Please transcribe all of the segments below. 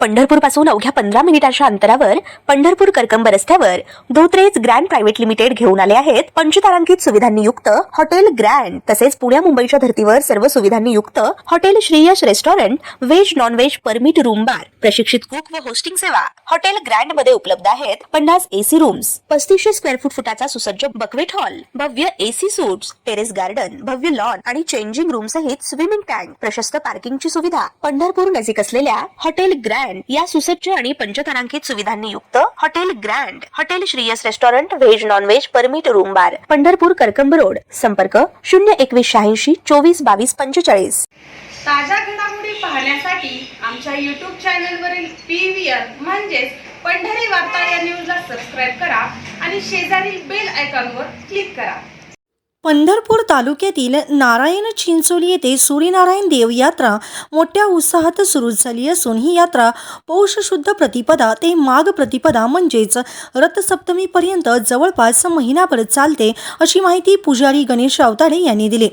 पंढरपूर पासून अवघ्या 15 मिनिटांच्या अंतरावर पंढरपूर करकंब रस्त्यावर धोत्रेज ग्रँड प्रायव्हेट लिमिटेड घेऊन आले आहेत पंचतारांकित सुविधांनी युक्त हॉटेल ग्रँड। तसेच पुण्या मुंबईच्या धर्तीवर सर्व सुविधांनी युक्त hotel Shriyash restaurant, veg non veg permit room bar, प्रशिक्षित कुक व होस्टिंग सेवा हॉटेल ग्रँड मध्ये उपलब्ध आहेत। 50 एसी रूम्स, 3500 स्क्वेअर फुटाचा सुसज्ज बकवेट हॉल, भव्य एसी सूट्स, टेरेस गार्डन, भव्य लॉन आणि चेंजिंग रूम सहित स्विमिंग टँक, प्रशस्त पार्किंगची सुविधा। पंढरपूर नजीक असलेल्या हॉटेल ग्रँड या सुसज्ज आणि पंचतारांकित सुविधांनी युक्त hotel grand, hotel Shriyas restaurant, veg non veg permit room बार, पंढरपूर करकंब रोड। संपर्क 02186 24 22 45। ताज्या घडामोडी पाहण्यासाठी आमच्या YouTube चॅनलवरील PVR म्हणजेच पंढरी वार्ता या न्यूजला सबस्क्राइब करा आणि शेजारील बेल आयकॉनवर क्लिक करा। पंढरपूर तालुक्यातील नारायण चिंचोली येथे सूर्यनारायण देव यात्रा मोठ्या उत्साहात सुरू झाली असून ही यात्रा पौष शुद्ध प्रतिपदा ते माघ प्रतिपदा म्हणजेच रथसप्तमीपर्यंत जवळपास महिनाभर चालते, अशी माहिती पुजारी गणेश अवताडे यांनी दिली।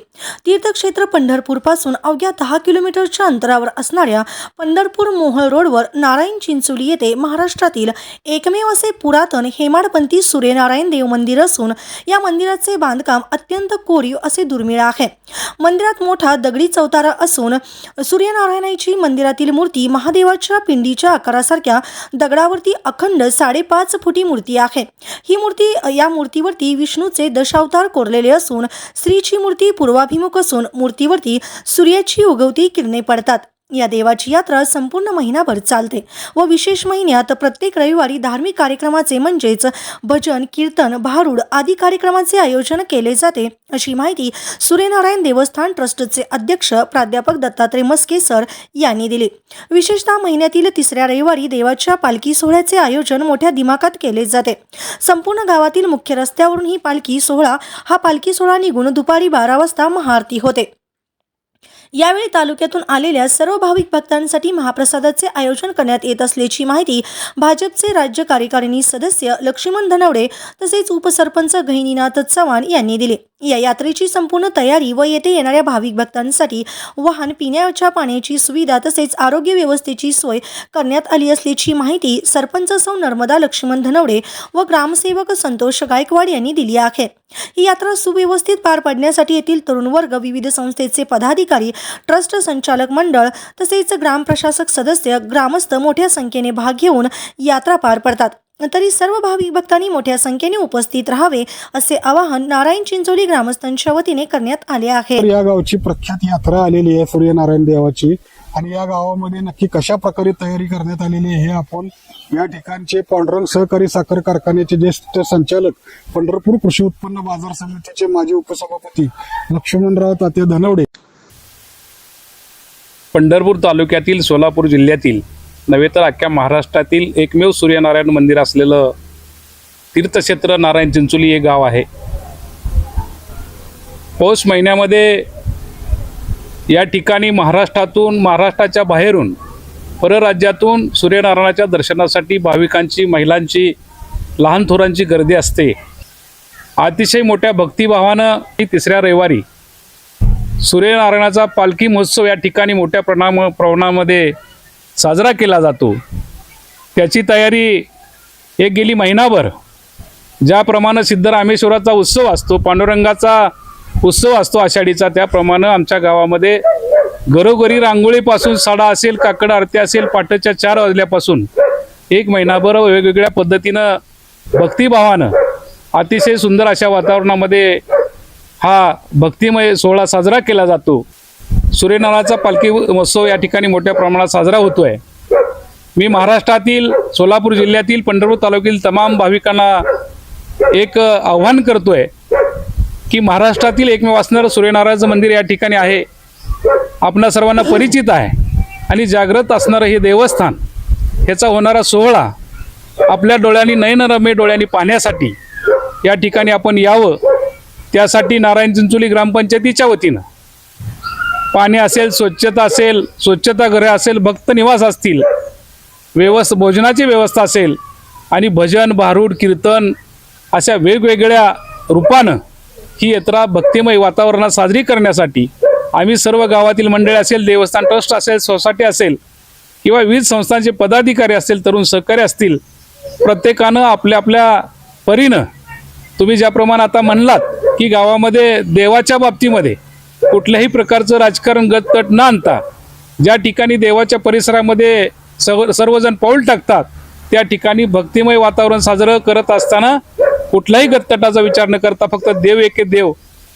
तीर्थक्षेत्र पंढरपूरपासून अवघ्या 10 किलोमीटरच्या अंतरावर असणाऱ्या पंढरपूर मोहोळ रोडवर नारायण चिंचोली येथे महाराष्ट्रातील एकमेव असे पुरातन हेमाडपंथी सूर्यनारायण देव मंदिर असून या मंदिराचे बांधकाम अत्यंत कोरीव असे दुर्मिळ आहे। मंदिरात मोठा दगडी चौतारा असून सूर्यनारायणाची मंदिरातील मूर्ती महादेवाच्या पिंडीच्या आकारासारख्या दगडावरती अखंड 5.5 फुटी मूर्ती आहे। ही मूर्ती या मूर्तीवरती विष्णूचे दशावतार कोरलेले असून स्त्रीची मूर्ती पूर्वाभिमुख असून मूर्तीवरती सूर्याची उगवती किरणे पडतात। या देवाची यात्रा संपूर्ण महिनाभर चालते व विशेष महिन्यात प्रत्येक रविवारी धार्मिक कार्यक्रमाचे म्हणजेच भजन, कीर्तन, भारूड आदी कार्यक्रमाचे आयोजन केले जाते, अशी माहिती सूर्यनारायण देवस्थान ट्रस्टचे अध्यक्ष प्राध्यापक दत्तात्रय मस्के सर यांनी दिली। विशेषतः महिन्यातील 3ऱ्या रविवारी देवाच्या पालखी सोहळ्याचे आयोजन मोठ्या दिमाखात केले जाते। संपूर्ण गावातील मुख्य रस्त्यावरून ही पालखी सोहळा निघून दुपारी 12 वाजता महाआरती होते। यावेळी तालुक्यातून आलेल्या सर्व भाविक भक्तांसाठी महाप्रसादाचे आयोजन करण्यात येत असल्याची माहिती भाजपचे राज्य कार्यकारिणी सदस्य लक्ष्मण धनवडे तसेच उपसरपंच गहिनीनाथ चव्हाण यांनी दिली। या यात्रेची संपूर्ण तयारी व येथे येणाऱ्या भाविक भक्तांसाठी वाहन, पिण्याच्या पाण्याची सुविधा तसेच आरोग्य व्यवस्थेची सोय करण्यात आली असल्याची माहिती सरपंच सौ नर्मदा लक्ष्मण धनवडे व ग्रामसेवक संतोष गायकवाड यांनी दिली आहे। ही यात्रा सुव्यवस्थित पार पाडण्यासाठी येथील तरुण वर्ग, विविध संस्थेचे पदाधिकारी, ट्रस्ट संचालक मंडळ तसेच ग्रामप्रशासक सदस्य, ग्रामस्थ मोठ्या संख्येने भाग घेऊन यात्रा पार पडतात। तरी सर्व भाविक भक्तांनी मोठ्या संख्येने उपस्थित राहावे असे आवाहन नारायण चिंचोली ग्रामस्थांच्या वतीने करण्यात आले आहे। या गावची प्रख्यात यात्रा आलेली आहे सूर्यनारायण देवाची आणि या गावामध्ये नक्की कशा प्रकारे तयारी करण्यात आलेली आहे हे आपण या ठिकाणचे पांडुरंग सहकारी साखर कारखान्याचे ज्येष्ठ संचालक, पंढरपूर कृषी उत्पन्न बाजार समितीचे माजी उपसभापती लक्ष्मणराव तात्या धनवडे, पंढरपूर तालुक्यातील, सोलापूर जिल्ह्यातील नव्हे तर अख्ख्या महाराष्ट्रातील एकमेव सूर्यनारायण मंदिर असलेलं तीर्थक्षेत्र नारायण चिंचोली हे गाव आहे। पौष महिन्यामध्ये या ठिकाणी महाराष्ट्रातून, महाराष्ट्राच्या बाहेरून, परराज्यातून सूर्यनारायणाच्या दर्शनासाठी भाविकांची, महिलांची, लहान थोरांची गर्दी असते। अतिशय मोठ्या भक्तिभावानं ही 3ऱ्या रविवारी सूर्यनारायणाचा पालखी महोत्सव या ठिकाणी मोठ्या प्रमाणामध्ये साजरा केला जातो। त्याची तयारी एक गेली महिनाभर, ज्याप्रमाणे सिद्धरामेश्वराचा उत्सव असतो, पांडुरंगाचा उत्सव असतो आषाढीचा, त्याप्रमाणे आमच्या गावामध्ये घरोघरी रांगोळीपासून साडा असेल, काकड आरती असेल, पहाटेच्या 4 वाजल्यापासून एक महिनाभर वेगवेगळ्या पद्धतीनं भक्तिभावानं अतिशय सुंदर अशा वातावरणामध्ये हा भक्तिमय सोहळा साजरा केला जातो। सूर्यनारायणाचा पालखी महोत्सव या ठिकाणी मोठ्या प्रमाणात साजरा होतोय। मी महाराष्ट्रातील, सोलापूर जिल्ह्यातील, पंढरपूर तालुक्यातील तमाम भाविकांना एक आव्हान करतोय की महाराष्ट्रातील एकमेव असणारं सूर्यनारायणाचं मंदिर या ठिकाणी आहे, आपणा सर्वांना परिचित आहे आणि जागृत असणारं हे देवस्थान, ह्याचा होणारा सोहळा आपल्या डोळ्यांनी, नयनरम्य डोळ्यांनी पाहण्यासाठी या ठिकाणी आपण यावं। त्यासाठी नारायण चिंचोली ग्रामपंचायतीच्या वतीनं पाणी असेल, स्वच्छता असेल, स्वच्छतागृह असेल, भक्त निवास असतील, भोजनाची व्यवस्था असेल आणि भजन, भारूड, कीर्तन अशा वेगवेगळ्या रूपानं ही यात्रा भक्तिमय वातावरणात साजरी करण्यासाठी आम्ही सर्व गावातील मंडळी असेल, देवस्थान ट्रस्ट असेल, सोसायटी असेल, किंवा विविध संस्थांचे पदाधिकारी असतील, तरुण सहकारी असतील, प्रत्येकानं आपल्या आपल्या परीनं तुम्ही ज्याप्रमाणे आता म्हणलात की गावामध्ये देवाच्या बाबतीमध्ये कुठल्याही प्रकारचं राजकारण गततट न आणता ज्या ठिकाणी देवाच्या परिसरामध्ये सर्वजण पाऊल टाकतात त्या ठिकाणी भक्तिमय वातावरण साजरं करत असताना कुठल्याही गततटाचा विचार न करता फक्त देव एके देव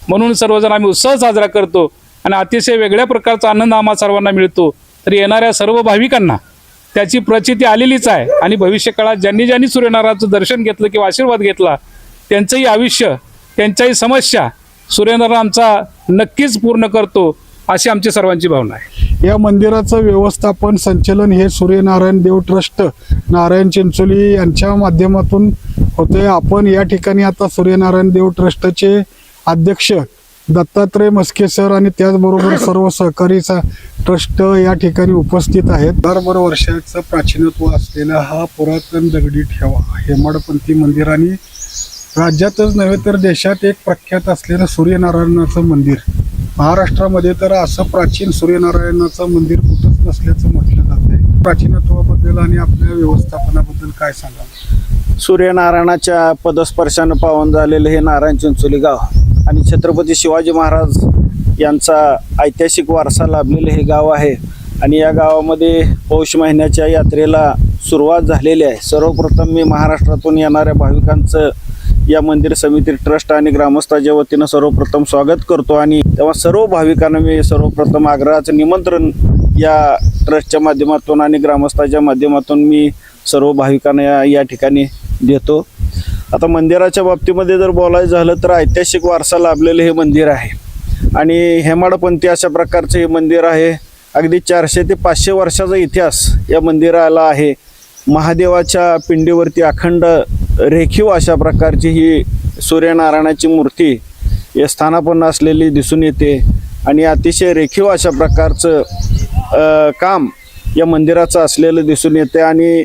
म्हणून सर्वजण आम्ही उत्सव साजरा करतो आणि अतिशय वेगळ्या प्रकारचा आनंद आम्हा सर्वांना मिळतो. तर येणाऱ्या सर्व भाविकांना त्याची प्रचिती आलेलीच आहे आणि भविष्य काळात ज्यांनी ज्यांनी सूर्यनारायणाचं दर्शन घेतलं किंवा आशीर्वाद घेतला त्यांचंही आयुष्य, त्यांच्याही समस्या सूर्यनारायण आमचा नक्कीच पूर्ण करतो अशी आमची सर्वांची भावना आहे. या मंदिराचं व्यवस्थापन संचलन हे सूर्यनारायण देव ट्रस्ट नारायण चिंचोली यांच्या माध्यमातून होते. आपण या ठिकाणी आता सूर्यनारायण देव ट्रस्टचे अध्यक्ष दत्तात्रय मस्के सर आणि त्याचबरोबर सर्व सहकारी ट्रस्ट या ठिकाणी उपस्थित आहेत. दरबार वर्षाचं प्राचीनत्व असलेला हा पुरातन दगडी ठेवा हेमाडपंथी मंदिर आणि राज्यातच नव्हे तर देशात एक प्रख्यात असलेलं सूर्यनारायणाचं मंदिर. महाराष्ट्रामध्ये तर असं प्राचीन सूर्यनारायणाचं मंदिर कुठंच नसल्याचं म्हटलं जाते. प्राचीनत्वाबद्दल आणि आपल्या व्यवस्थापनाबद्दल काय सांगाल? सूर्यनारायणाच्या पदस्पर्शानं पावन झालेलं हे नारायण चिंचोली गाव आणि छत्रपती शिवाजी महाराज यांचा ऐतिहासिक वारसा लाभलेलं हे गाव आहे. आणि या गावामध्ये पौष महिन्याच्या यात्रेला सुरुवात झालेली आहे. सर्वप्रथम मी महाराष्ट्रातून येणाऱ्या भाविकांचं या मंदिर समिती ट्रस्ट आणि ग्रामस्थाच्या वतीनं सर्वप्रथम स्वागत करतो आणि तेव्हा सर्व भाविकांना मी सर्वप्रथम आग्रहाचं निमंत्रण या ट्रस्टच्या माध्यमातून आणि ग्रामस्थाच्या माध्यमातून मी सर्व भाविकांना या ठिकाणी देतो. आता मंदिराच्या बाबतीमध्ये जर बोलायचं झालं तर ऐतिहासिक वारसा लाभलेलं हे मंदिर आहे आणि हेमाडपंथी अशा प्रकारचं हे मंदिर आहे. अगदी 400 ते 500 वर्षाचा इतिहास या मंदिराला आहे. महादेवाच्या पिंडीवरती अखंड रेखीव अशा प्रकारची ही सूर्यनारायणाची मूर्ती या स्थानापन्न असलेली दिसून येते आणि अतिशय रेखीव अशा प्रकारचं काम या मंदिराचं असलेलं दिसून येते. आणि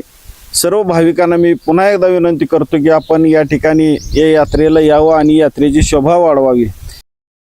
सर्व भाविकांना मी पुन्हा एकदा विनंती करतो की आपण या ठिकाणी या यात्रेला यावं आणि यात्रेची शोभा वाढवावी.